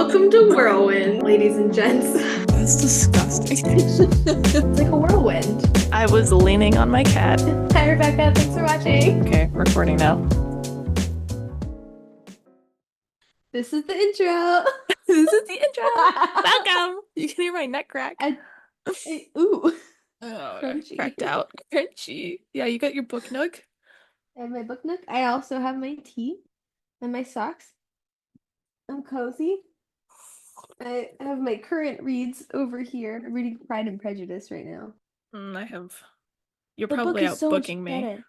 Welcome to Whirlwind, ladies and gents. That's disgusting. It's like a whirlwind. I was leaning on my cat. Hi, Rebecca. Thanks for watching. Okay, recording now. This is the intro. This is the intro. Welcome. You can hear my neck crack. Ooh. Oh, Crunchy. cracked out. Crunchy. Yeah, you got your book nook. I have my book nook. I also have my tea and my socks. I'm cozy. I have my current reads over here. I'm reading Pride and Prejudice right now. I have. You're The book probably is out so much booking me. better.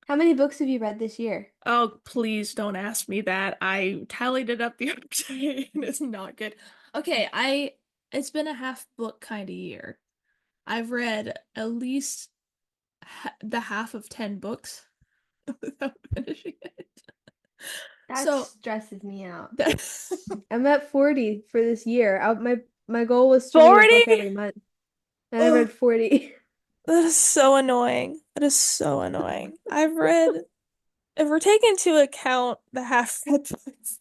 How many books have you read this year? Oh, please don't ask me that. I tallied it up the other day and it's not good. Okay, it's been a half book kind of year. I've read at least the half of 10 books without finishing it. That So stresses me out. that I'm at 40 for this year. My goal was to read a 40? book every month, and I read 40. That is so annoying. That is so annoying. I've read, if we're taking into account the half-read books,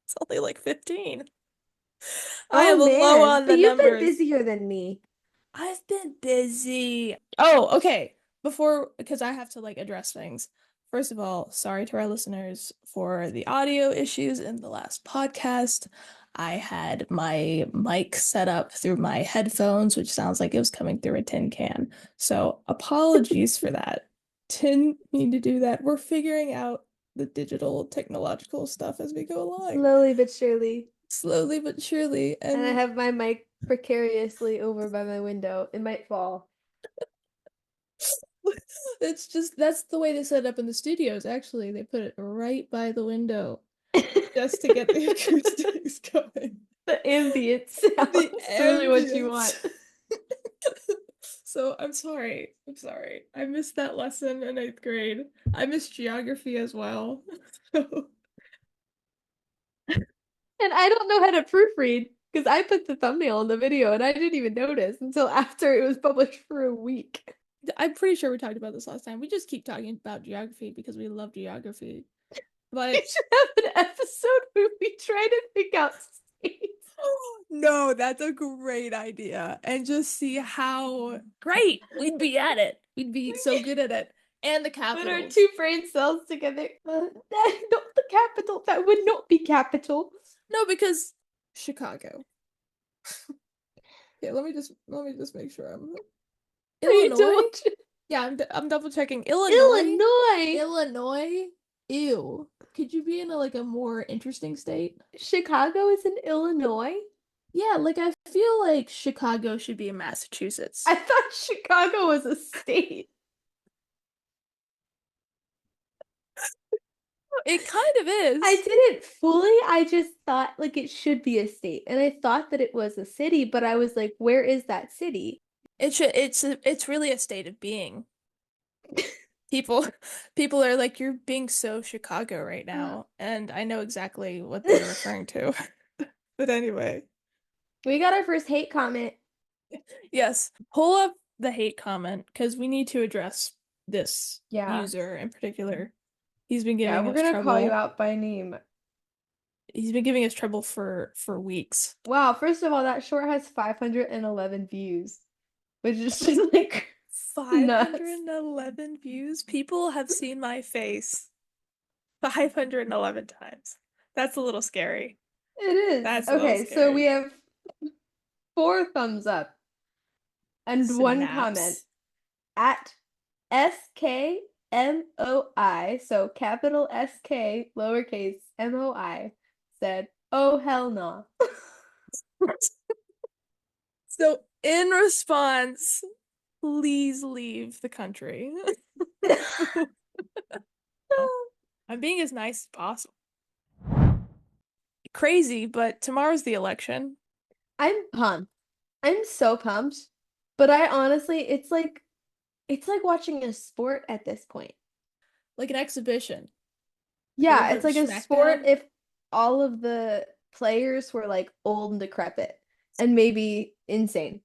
it's only like 15. I am Oh low man, on the but you've been numbers. busier than me. I've been busy. Oh, okay. Because I have to like address things. First of all, sorry to our listeners for the audio issues in the last podcast. I had my mic set up through my headphones, which sounds like it was coming through a tin can. So apologies for that. Didn't mean to do that. We're figuring out the digital technological stuff as we go along. Slowly but surely. Slowly but surely. And I And have my mic precariously over by my window. It might fall. it's just that's the way they set it up in the studios, actually. They put it right by the window just to get the acoustics going. The ambient sound The is really what you want. ambience. So I'm sorry. I'm sorry. I missed that lesson in 8th grade. I missed geography as well. So And I don't know how to proofread because I put the thumbnail in the video and I didn't even notice until after it was published for a week. I'm pretty sure we talked about this last time. We just keep talking about geography because we love geography. We But should have an episode where we try to pick out states. no, that's a great idea. And just see how great we'd be at it. We'd be so good at it. And the Put our capitals. two brain cells together. Not the capital. That would not be capital. No, because Chicago. Okay, let me just make sure I'm Are you Illinois. Yeah, I'm double checking. Illinois. Illinois. Ew. Could you be in a more interesting state? Chicago is in Illinois? Yeah, like I feel like Chicago should be in Massachusetts. I thought Chicago was a state. It kind of is. I didn't fully. I just thought like it should be a state. And I thought that it was a city, but I was like, where is that city? It's really a state of being. People people are like, you're being so Chicago right now, and I know exactly what they're referring to. But anyway, We got our first hate comment. yes, pull up the hate comment because we need to address this Yeah. user in particular. He's been Yeah, giving we're us gonna call you trouble. out by name. He's been giving us trouble for weeks. Wow, first of all, that short has 511 views, which is just like nuts. 511 views. People have seen my face 511 times. That's a little scary. It is. That's a little Okay, so we scary. have 4 thumbs up and one comment Snaps. at SKMOI, so capital SK, lowercase MOI, said, "Oh hell no." So, in response, please leave the country. I'm being as nice as possible. Crazy, but tomorrow's the election. I'm pumped. I'm so pumped. But I honestly, it's like watching a sport at this point. Like an exhibition. Yeah, Little it's bit like of a sport SmackDown. if all of the players were like old and decrepit and maybe insane.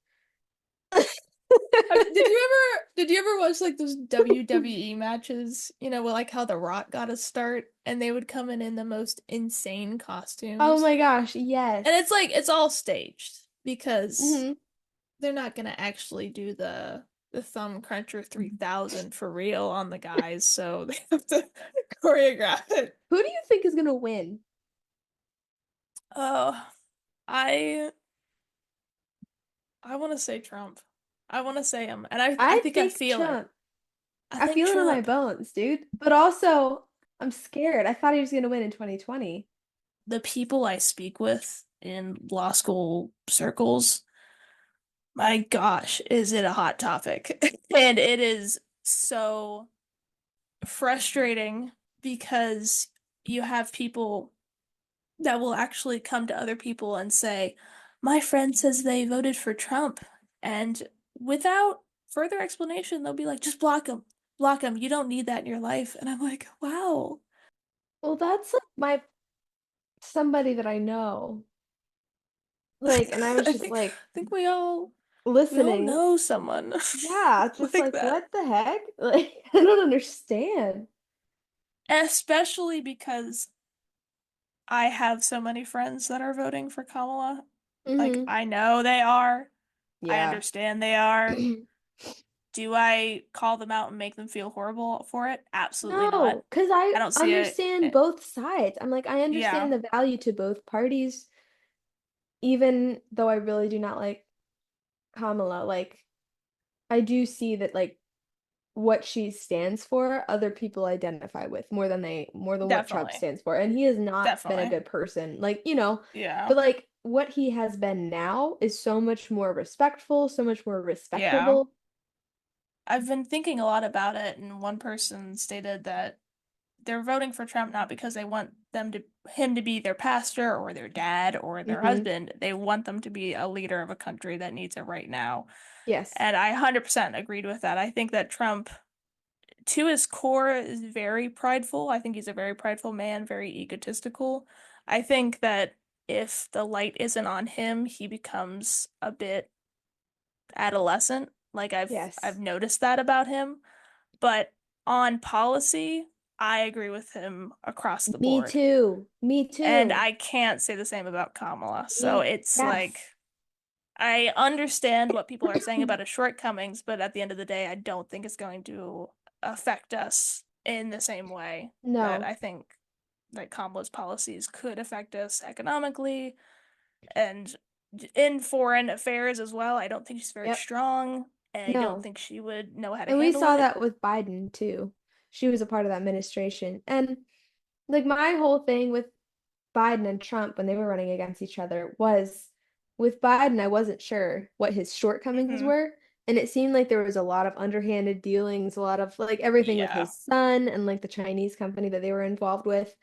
Did you ever watch like those WWE matches? You know, like how The Rock got a start and they would come in the most insane Oh costumes. my gosh, And yes. it's like it's all staged because Hmm. they're not gonna actually do the Thumb Cruncher 3000 for real on the guys, so they have to choreograph it. Who do you think is gonna win? Oh, I I want to say Trump. I want to say him, and I I think I think feel it. Trump. I I think feel it in my Trump. bones, dude. But also, I'm scared. I thought he was gonna win in 2020. The people I speak with in law school circles, my gosh, is it a hot topic? And it is so frustrating because you have people that will actually come to other people and say, my friend says they voted for Trump. And without further explanation, they'll be like, just block him. Block him. You don't need that in your life. And I'm like, wow. Well, that's like my somebody that I know. Like, and I was I just think like I think we all listening. know someone Yeah, just like like that. what the heck? Like, I don't understand. Especially because I have so many friends that are voting for Kamala. Like, Hmm. I know they are. I Yeah. understand they are. Do I call them out and make them feel horrible for it? Absolutely not. No, because I I don't see it. understand both sides. I'm like, I Yeah, understand the value to both parties, even though I really do not like Kamala. Like, I do see that like what she stands for, other people identify with more than what Trump definitely. stands for. And he has not been a Definitely. good person. Like, Yeah. but like what he has been now is so much more respectful, so much more Yeah. respectable. I've been thinking a lot about it, and one person stated that they're voting for Trump not because they want him to be their pastor or their dad or their Hmm. husband. They want them to be a leader of a country that needs it right now. Yes. And I 100% agreed with that. I think that Trump, to his core, is very prideful. I think he's a very prideful man, very egotistical. I think that if the light isn't on him, he becomes a bit adolescent. Like I've Yes. noticed that about him. But on policy, I agree with him across the Me board. too. Me And too. I can't say the same about Kamala. So Me, it's like yes. I understand what people are saying about his shortcomings, but at the end of the day, I don't think it's going to affect us in the same way that No. I think that Kamala's policies could affect us economically and in foreign affairs as well. I don't think she's very Yep. strong, and I don't No. think she would know how to And we handle saw it. that with Biden too. She was a part of that administration. And like my whole thing with Biden and Trump when they were running against each other was with Biden, I wasn't sure what his shortcomings Hmm. were. And it seemed like there was a lot of underhanded dealings, a lot of like everything with Yeah, his son and like the Chinese company that they were involved with.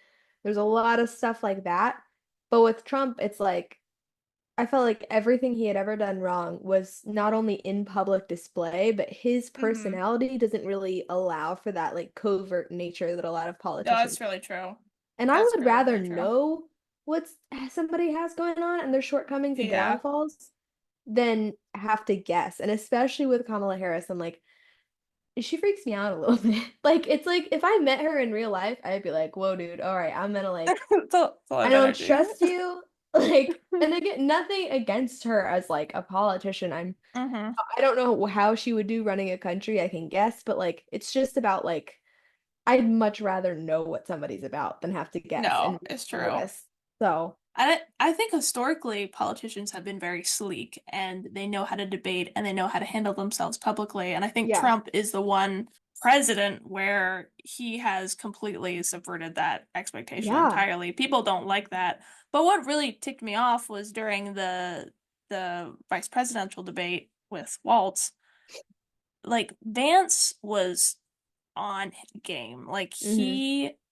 There's a lot of stuff like that. But with Trump, it's like I felt like everything he had ever done wrong was not only in public display, but his hmm. personality doesn't really allow for that like covert nature that a lot of No, that's politicians. really true. And I That's would very, rather very true. know what's somebody has going on and their shortcomings and Yeah. downfalls than have to guess. And especially with Kamala Harris, I'm like, she freaks me out a little bit. Like, it's like if I met her in real life, I'd be like, whoa, dude, all right, I'm gonna like, It's a lot I of don't energy. trust you. Like, and again, nothing against her as like a politician. Hmm. I don't know how she would do running a country, I can guess, but like it's just about like I'd much rather know what somebody's about than have to guess No, and be it's true. nervous. So, I think historically politicians have been very sleek and they know how to debate and they know how to handle themselves publicly. And I think yeah. Trump is the one president where he has completely subverted that expectation Yeah. entirely. People don't like that. But what really ticked me off was during the vice presidential debate with Waltz, like Vance was on game. Like Hmm.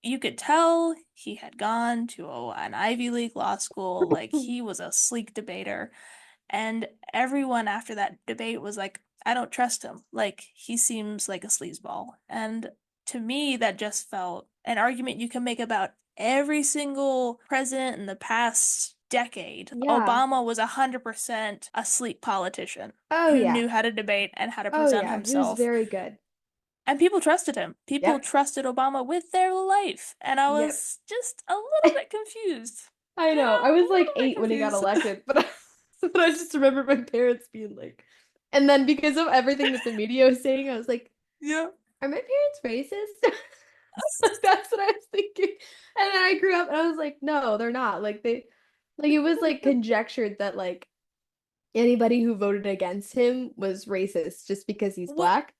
you could tell he had gone to an Ivy League law school. Like he was a sleek debater. And everyone after that debate was like, I don't trust him. Like he seems like a sleazeball. And to me, that just felt an argument you can make about every single president in the past decade, Yeah. Obama was 100% a sleek politician Oh who yeah. knew how to debate and how to Oh present yeah. He was himself. very good. And people trusted him. People Yep. trusted Obama with their life. And I Yep. was just a little bit confused. I You know, know. I a was like little bit 8 when he got confused. elected, but but I just remember my parents being like, and then because of everything that the media was saying, I was like, Yeah. are my parents racist? Like that's what I was thinking. And then I grew up and I was like, no, they're not. Like it was like conjectured that like anybody who voted against him was racist just because he's What black.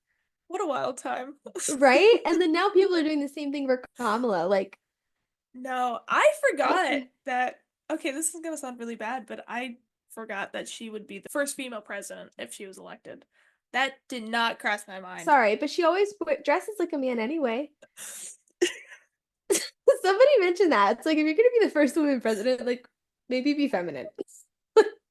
what a wild time. Right? And then now people are doing the same thing for Kamala. Like, No, I forgot that. Okay, this is gonna sound really bad, but I forgot that she would be the first female president if she was elected. That did not cross my mind. sorry, but she always dresses like a man anyway. Somebody mentioned that. It's like if you're gonna be the first woman president, like maybe be feminine.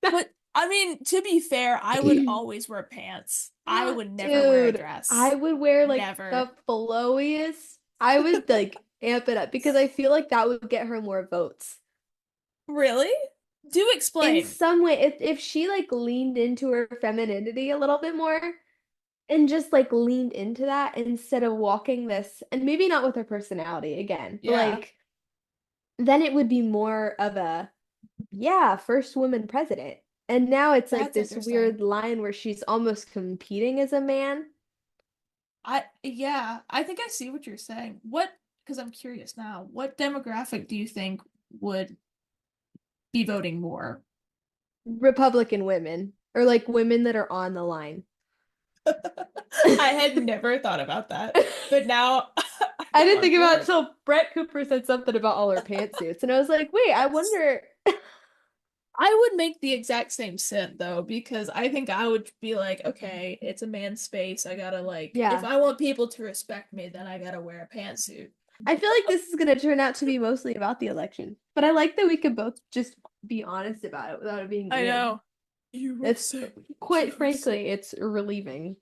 But I mean, to be fair, I would always wear pants. I would never wear a Dude, I dress. would wear like Never. the flowiest. I would like amp it up because I feel like that would get her more votes. Really? Do In explain. some way, if she like leaned into her femininity a little bit more and just like leaned into that instead of walking this, and maybe not with her personality again, but Yeah, like then it would be more of a yeah, first woman president. And now it's like that's this interesting. weird line where she's almost competing as a man. Yeah, I think I see what you're saying. Because I'm curious now, what demographic do you think would be voting more? Republican women or like women that are on the line. I had never thought about that, but now I I'm didn't on think about it board. until Brett Cooper said something about all her pantsuits, and I was like, wait, I wonder. I would make the exact same scent though, because I think I would be like, okay, it's a man's space. I gotta like, if Yeah, I want people to respect me, then I gotta wear a pantsuit. I feel like this is gonna turn out to be mostly about the election, but I like that we could both just be honest about it without it being I weird. know. You were It's so quite close. frankly, it's relieving.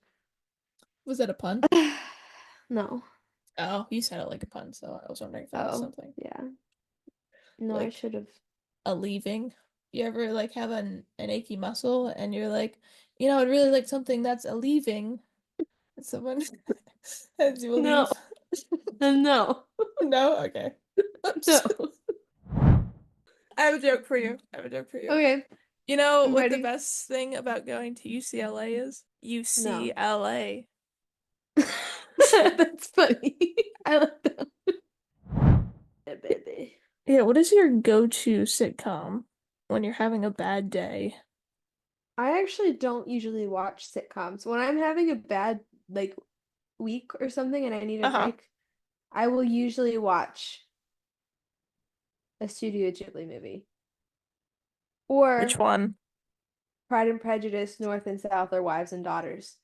Was that a pun? No. Oh, you said it like a pun, so I was wondering if it was Oh, something yeah. No, I like should have. a leaving. You ever like have an achy muscle and you're like, I'd really like something that's a leaving. And someone has you a No. leave. No. No? Okay. No. Oops. I have a joke for you. I have a joke for you. Okay, You know I'm what the ready. best thing about going to UCLA is? No. UCLA. That's funny. I like that. Yeah, baby. Yeah, what is your go-to sitcom when you're having a bad day? I actually don't usually watch sitcoms. When I'm having a bad like week or something and I need a Uh-huh. break, I will usually watch a Studio Ghibli movie Which or one? Pride and Prejudice, North and South, or Wives and Daughters.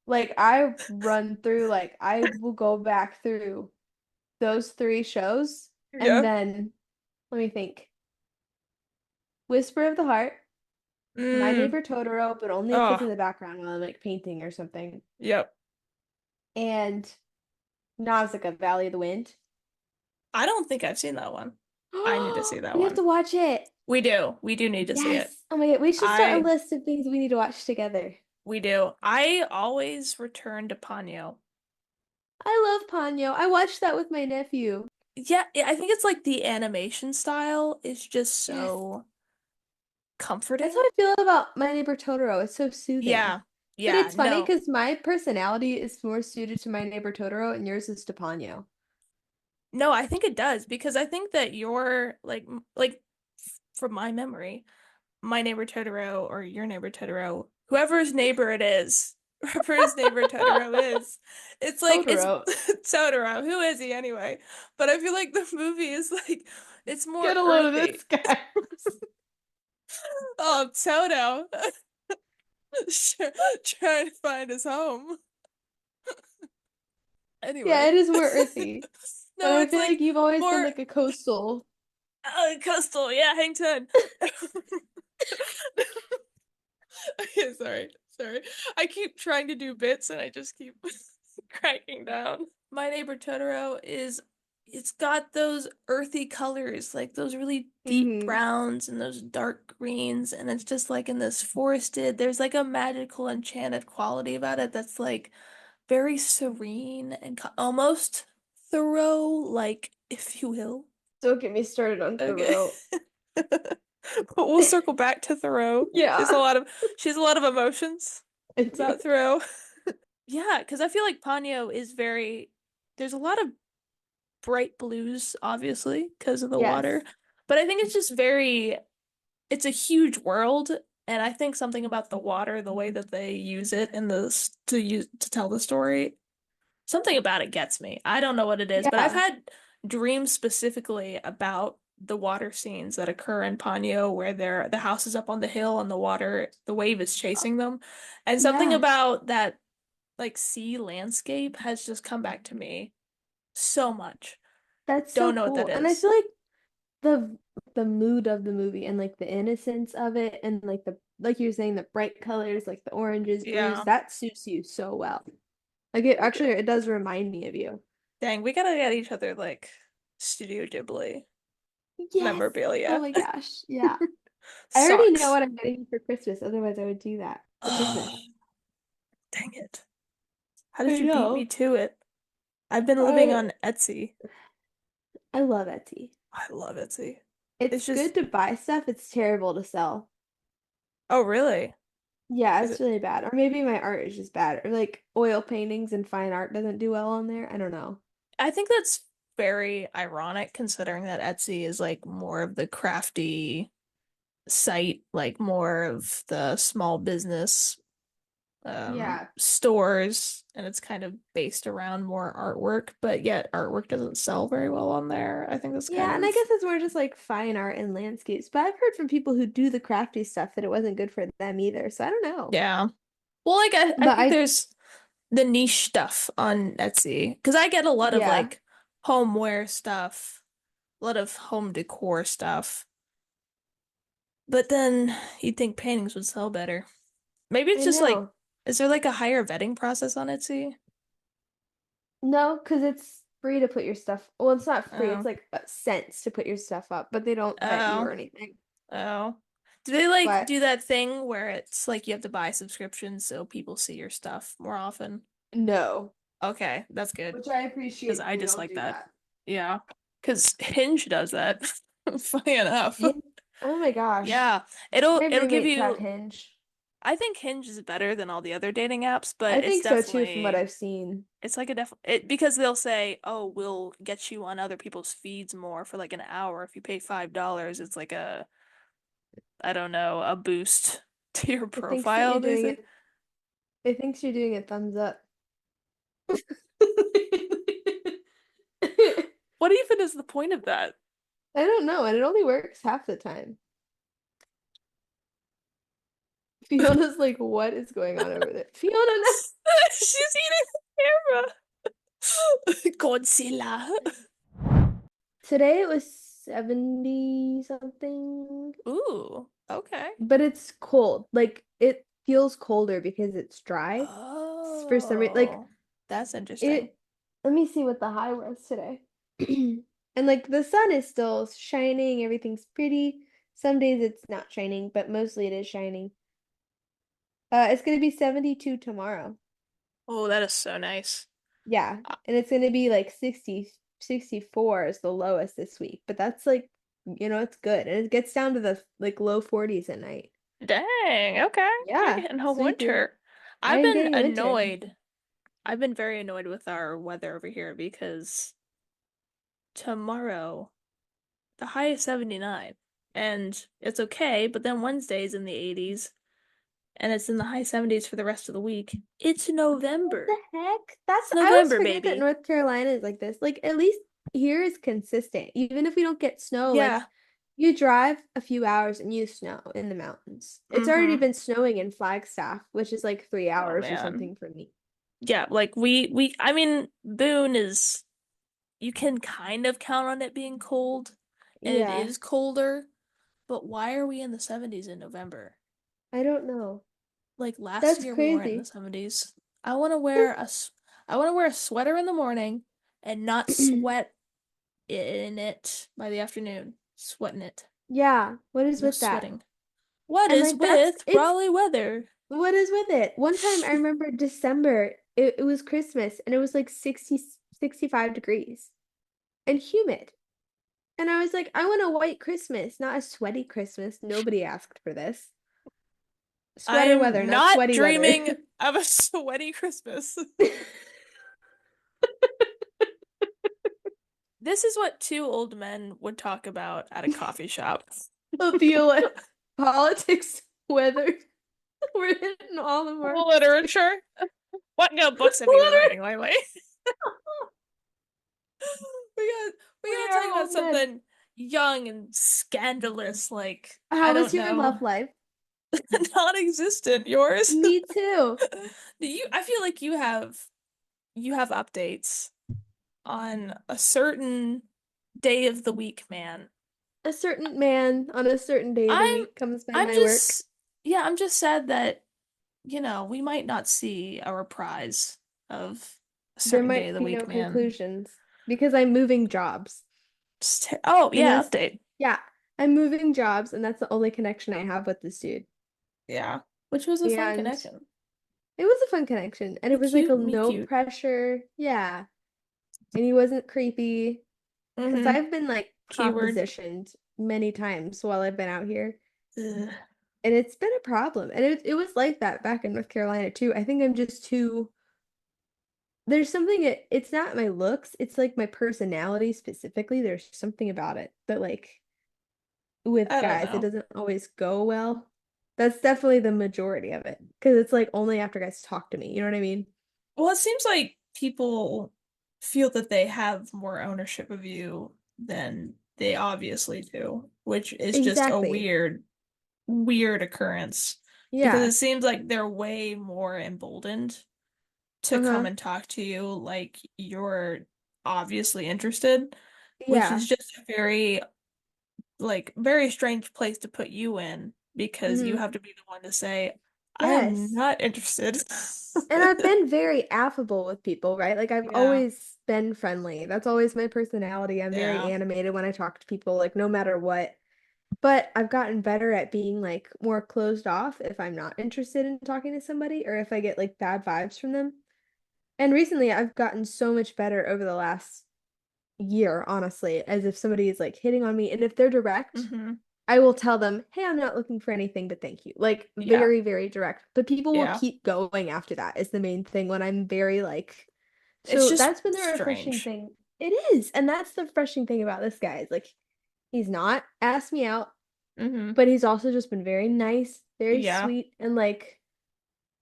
Like I run through like I will go back through those three shows and Yeah. then let me think. Whisper of the Heart, My Mm. Neighbor Totoro, but only if it's in Oh, the background while I'm like painting or something. yep. And Nausicaa, Valley of the Wind. I don't think I've seen that one. I need to see that We have one. to watch it. We do. We do need to see it. Yes. Oh my God. We should start a I list of things we need to watch together. we do. I always return to Ponyo. I love Ponyo. I watched that with my nephew. Yeah, I think it's like the animation style is just Yes. so That's how comforting. I feel about My Neighbor Totoro. It's so soothing. Yeah. But Yeah, it's funny no. because my personality is more suited to My Neighbor Totoro and yours is to Ponyo. No, I think it does because I think that you're like from my memory, my neighbor Totoro or your neighbor Totoro, whoever's neighbor it is, whoever his neighbor Totoro is, it's like it's Totoro. Totoro. Who is he anyway? But I feel like the movie is like it's more Get a load of earthy. this guy. Oh, Toto trying to find his home. Yeah, Anyway, it is more earthy. But no, I it's feel like like you've always been more like a coastal. coastal. Yeah, hang ten. Okay, sorry. Sorry. I keep trying to do bits and I just keep cracking down. My Neighbor Totoro is it's got those earthy colors, like those really deep Mm-hmm. browns and those dark greens, and it's just like in this forested, there's like a magical enchanted quality about it that's like very serene and almost Thoreau, like if you will. Don't get me started on Okay. Thoreau. But we'll circle back to Thoreau. There's a Yeah. lot of she has a lot of emotions I do. about Thoreau. Yeah, because I feel like Ponyo is very there's a lot of bright blues, obviously, because of the water. Yes. But I think it's just very it's a huge world, and I think something about the water, the way that they use it in to tell the story, something about it gets me. I don't know what it is, but I've Yeah. had dreams specifically about the water scenes that occur in Ponyo where the house is up on the hill and the wave is chasing them. And something Yeah. about that like sea landscape has just come back to me so much. That's so Don't know what that cool. And I is. feel like the mood of the movie and like the innocence of it and like the like you were saying the bright colors like the oranges, blues, Yeah. that suits you so well. Like it Okay. actually it does remind me of you. Dang, we gotta get each other like Studio Ghibli Yes. Oh memorabilia. my gosh. Yeah. I already know Socks. what I'm getting you for Christmas. Otherwise, I would do that for Christmas. Oh, dang it. How did I you beat me know. to it? I've been living I on Etsy. I love Etsy. I love Etsy. It's It's just, good to buy stuff. It's terrible to sell. oh, really? Yeah, Is it's it? really bad. Or maybe my art is just bad. Or like oil paintings and fine art doesn't do well on there. I don't know. I think that's very ironic considering that Etsy is like more of the crafty site, like more of the small business Yeah. stores, and it's kind of based around more artwork, but yet artwork doesn't sell very well on there. I think that's kind Yeah, and I of guess it's more just like fine art and landscapes. But I've heard from people who do the crafty stuff that it wasn't good for them either. So I don't know. yeah. Well, like I But think there's the niche stuff on Etsy because I get a lot of yeah, like homeware stuff, a lot of home decor stuff. But then you'd think paintings would sell better. Maybe it's I just like, know. is there like a higher vetting process on Etsy? No, because it's free to put your stuff. Well, it's not free. It's Oh, like cents to put your stuff up, but they don't vet you or oh, anything. oh. Do they like But do that thing where it's like you have to buy subscriptions so people see your stuff more often? no, Okay, that's good which I because appreciate that I they just don't like do that. that. Yeah, because Hinge does that. Funny enough. Oh my gosh. Yeah, My it'll give roommates have you. Hinge. I think Hinge is better than all the other dating apps, but I it's think so too, from what definitely I've seen. it's like a because they'll say, "Oh, we'll get you on other people's feeds more for like an hour if you pay $5." It's like a I don't know, a boost to your It thinks that you're profile, they doing say. it. It thinks you're doing a thumbs up. What even is the point of that? I don't know, and it only works half the time. Fiona's like, what is going on over there? Fiona, no. She's eating the camera. Godzilla. Today it was 70 something, Ooh, okay. but it's cold. Like it feels colder because it's dry. For some reason, like Oh, that's interesting. it. Let me see what the high was today. And like the sun is still shining, everything's pretty. Some days it's not shining, but mostly it is shining. It's gonna be 72 tomorrow. Oh, that is so nice. Yeah, Uh, and it's gonna be like 60, 64 is the lowest this week. But that's like, it's good. And it gets down to the like low 40s at night. Dang, okay. You're Yeah, getting a so you could winter. I I've am been getting winter. annoyed. I've been very annoyed with our weather over here because tomorrow the high is 79 and it's okay, but then Wednesday's in the 80s and it's in the high 70s for the rest of the week. It's What the November. heck? It's I always November, forget that baby. North Carolina is like this. Like at least here is consistent. Even if we don't get snow, like Yeah. you drive a few hours and you snow in the mountains. It's already Mm-hmm. been snowing in Flagstaff, which is like three Oh hours or man. something for me. Yeah, like we I mean Boone is you can kind of count on it being cold and it Yeah, is colder, but why are we in the 70s in November? I don't know. Like last That's year we weren't in the crazy. 70s. I want to wear a sweater in the morning and not sweat in it by the afternoon, sweating it. Yeah. What is No with that? sweating. What And is like that's with it's Raleigh weather? what is with it? One time I remember December, it was Christmas and it was like 65 degrees and humid. And I was like, I want a white Christmas, not a sweaty Christmas. Nobody asked for this. Sweater weather, I'm not not sweaty weather. dreaming of a sweaty Christmas. This is what two old men would talk about at a coffee shop. Of the politics, weather. We're hitting all the marks. Literature. What no books have you been Literally, reading lately? We we gotta are talk about old men. something young and scandalous, like I How was don't your know, love life? non-existent. Yours? Me too. Do you? I feel like you have updates on a certain day of the week, man. A certain man on a certain day of the I'm week comes by I'm my work. just yeah, I'm just sad that, we might not see a reprise of a There certain day of might the be no week, man. conclusions because I'm moving jobs. Oh, And yeah, that's, update. yeah, I'm moving jobs, and that's the only connection I have with this dude. Yeah. Which was a fun And connection. it was a fun connection. And it Me was like a cute, me no cute. pressure. Yeah. And he wasn't creepy. Because Mm-hmm. I've been like Keyword. propositioned many times while I've been out here. Ugh. And it's been a problem. And it was like that back in North Carolina too. I think I'm just too there's something it's not my looks, it's like my personality specifically. There's something about it that like with I don't guys it know. doesn't always go well. That's definitely the majority of it. Because it's like only after guys talk to me. You know what I mean? Well, it seems like people feel that they have more ownership of you than they obviously do, which is just a Exactly. weird, weird occurrence because it Yeah. seems like they're way more emboldened to come Uh-huh. and talk to you like you're obviously interested, which Yeah. is just a very, like, very strange place to put you in because you Hmm. have to be the one to say, I am Yes. not interested. And I've been very affable with people, right? Like I've Yeah. always been friendly. That's always my personality. I'm very Yeah. animated when I talk to people, like no matter what. But I've gotten better at being like more closed off if I'm not interested in talking to somebody or if I get like bad vibes from them. And recently I've gotten so much better over the last year, honestly, as if somebody is like hitting on me and if they're direct, Hmm. I will tell them, "Hey, I'm not looking for anything, but thank you." Like Yeah. very, very direct. But people will Yeah. keep going after that is the main thing when I'm very like It's so just that's been the refreshing strange. thing. It is. And that's the refreshing thing about this guy is like he's not asked me out, Hmm. but he's also just been very nice, very Yeah. sweet, and like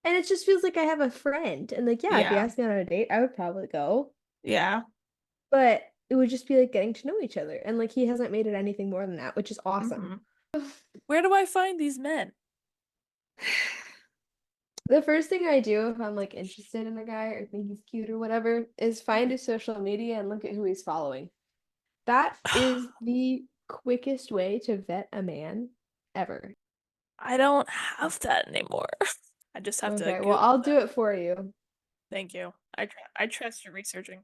and it just feels like I have a friend. And like, yeah, if he Yeah. asked me out on a date, I would probably go. Yeah. But it would just be like getting to know each other. And like he hasn't made it anything more than that, which is awesome. Hmm. Where do I find these men? The first thing I do if I'm like interested in a guy or think he's cute or whatever is find his social media and look at who he's following. That is the quickest way to vet a man ever. I don't have that anymore. I just have to Okay, well, Google I'll do them. it for you. Thank you. I trust your researching.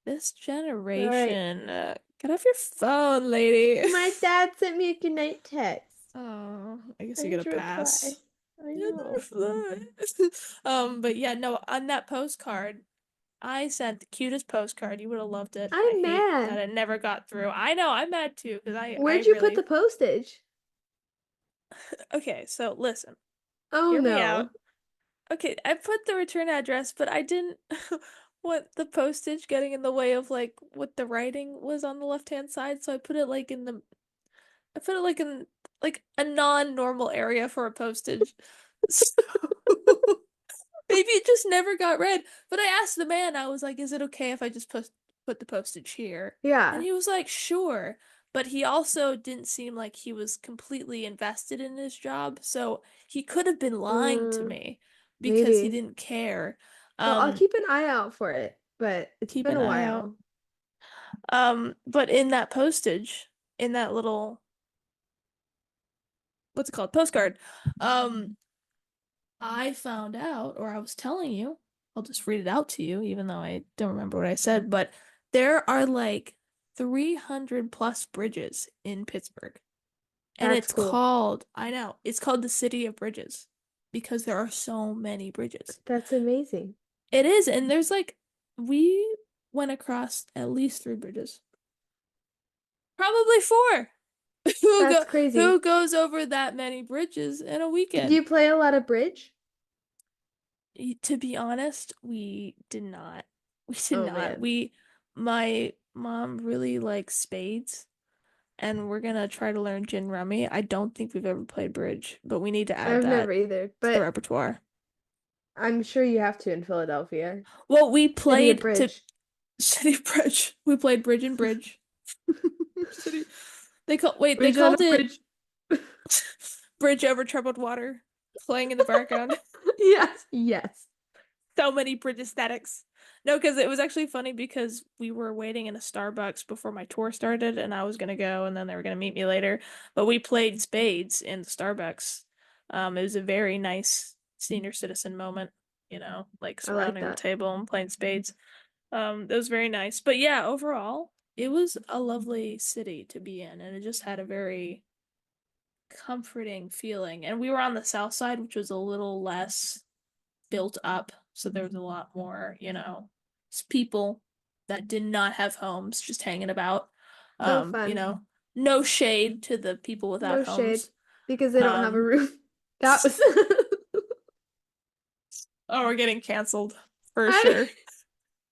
This All right. generation, get off your phone, lady. My dad sent me a goodnight text. Oh, I guess I you need get a to reply. pass. I Yeah, know. no. But yeah, no, on that postcard, I sent the cutest postcard. You would have loved it. I I'm hate that mad. it never got through. I know, I'm mad too, because I Where'd you put the really postage? okay, so listen, Oh hear me out. no. Okay, I put the return address, but I didn't want the postage getting in the way of like what the writing was on the left-hand side, so I put it like in like a non-normal area for a postage. So maybe it just never got read. But I asked the man, I was like, is it okay if I just put the postage here? And Yeah. he was like, sure. But he also didn't seem like he was completely invested in his job. So he could have been lying to Mm, me because he maybe. didn't care. Well, I'll Um, keep an eye out for it, but it's keep been an a eye out. while. But in that postage, in that little, what's it called? Postcard, um, I found out, or I was telling you, I'll just read it out to you, even though I don't remember what I said, but There are like 300 plus bridges in Pittsburgh. And That's it's cool. called, I know, it's called the City of Bridges because there are so many bridges. That's amazing. It is, and there's like, we went across at least 3 bridges. Probably 4. Who That's go who crazy. goes over that many bridges in a Do weekend? you play a lot of bridge? To be honest, we did not. We did Oh not. man. My mom really likes spades, and we're gonna try to learn gin rummy. I don't think we've ever played bridge, but we need to add I've never that either, to the but repertoire. I'm sure you have to in Philadelphia. Well, we City of played to Bridge. City Bridge. We played Bridge and Bridge. City. They Bridge on a called it bridge. Bridge over Troubled Water, playing in the background. Yes, yes. So many bridge aesthetics. No, because it was actually funny because we were waiting in a Starbucks before my tour started, and I was gonna go, and then they were gonna meet me later. But we played spades in the Starbucks. It was a very nice senior citizen moment, like I like surrounding the that. table and playing spades. It was very nice. But yeah, overall, it was a lovely city to be in, and it just had a very comforting feeling. And we were on the south side, which was a little less built up. So there was a lot more, people that did not have homes just hanging about. Oh, Um, you fun. know, no shade to the people without No shade homes. because they don't have a Um, roof. That was oh, we're getting canceled for I sure.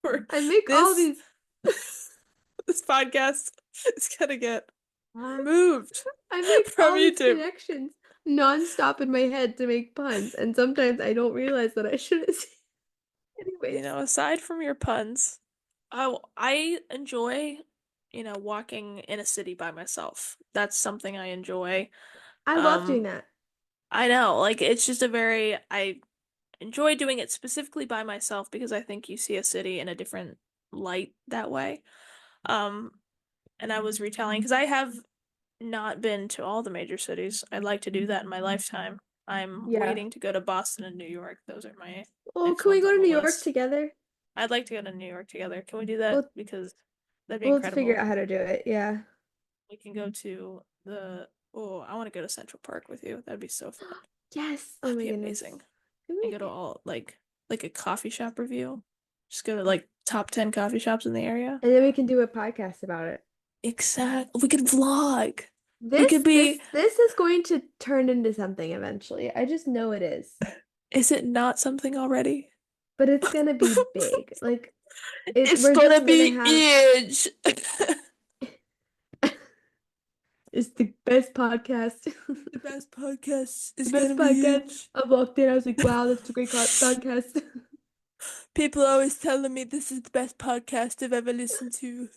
For I make all this these this podcast is gonna get removed I make from all these YouTube. connections nonstop in my head to make puns, and sometimes I don't realize that I shouldn't say. Anyways, Aside from your puns, I enjoy, walking in a city by myself. That's something I enjoy. I love doing Um, that. I know, like it's just I enjoy doing it specifically by myself because I think you see a city in a different light that way. Um, and I was retelling because I have not been to all the major cities. I'd like to do that in my lifetime. I'm Yeah. waiting to go to Boston and New York. Those are my Oh, next can we ones go on to the New York list. together? I'd like to go to New York together. Can we do that? We'll Because that'd be we'll have to figure incredible. out how to do it. Yeah. We can go to I want to go to Central Park with you. That'd be so fun. Yes. Oh That'd my be goodness. amazing. Can And we- go to all like a coffee shop review. Just go to like top 10 coffee shops in the area. And then we can do a podcast about it. Exactly. We could vlog. We This could be, this this is going to turn into something eventually. I just know it is. is it not something already? But it's gonna be big. Like It's we're gonna just gonna be have huge. it's the best podcast. The best podcast The is best gonna be podcast. huge. I walked in, I was like, wow, that's a great podcast. People are always telling me this is the best podcast I've ever listened to.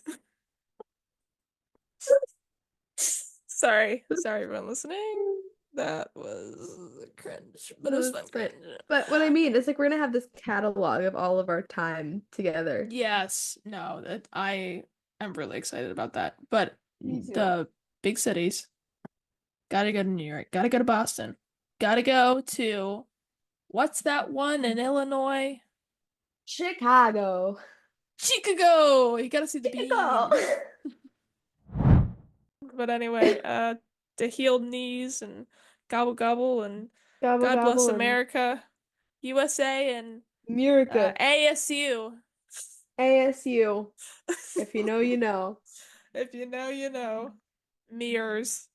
Sorry everyone listening. That was cringe, but it was No, fun it's fine. cringe. But what I mean is like we're gonna have this catalog of all of our time together. Yes, no, that I am really excited about that. But Me too. the big cities, gotta go to New York, gotta go to Boston, gotta go to what's that one in Illinois? Chicago. Chicago! You gotta see the Chicago. bean. But anyway, the healed knees and gobble gobble and Gobble God bless gobble and America, USA and Murica. ASU. ASU. If you know, you know. If you know, you know. Mirrors.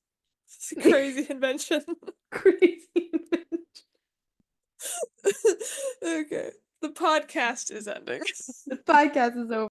Crazy invention. Crazy. Okay. The podcast is ending. The podcast is over.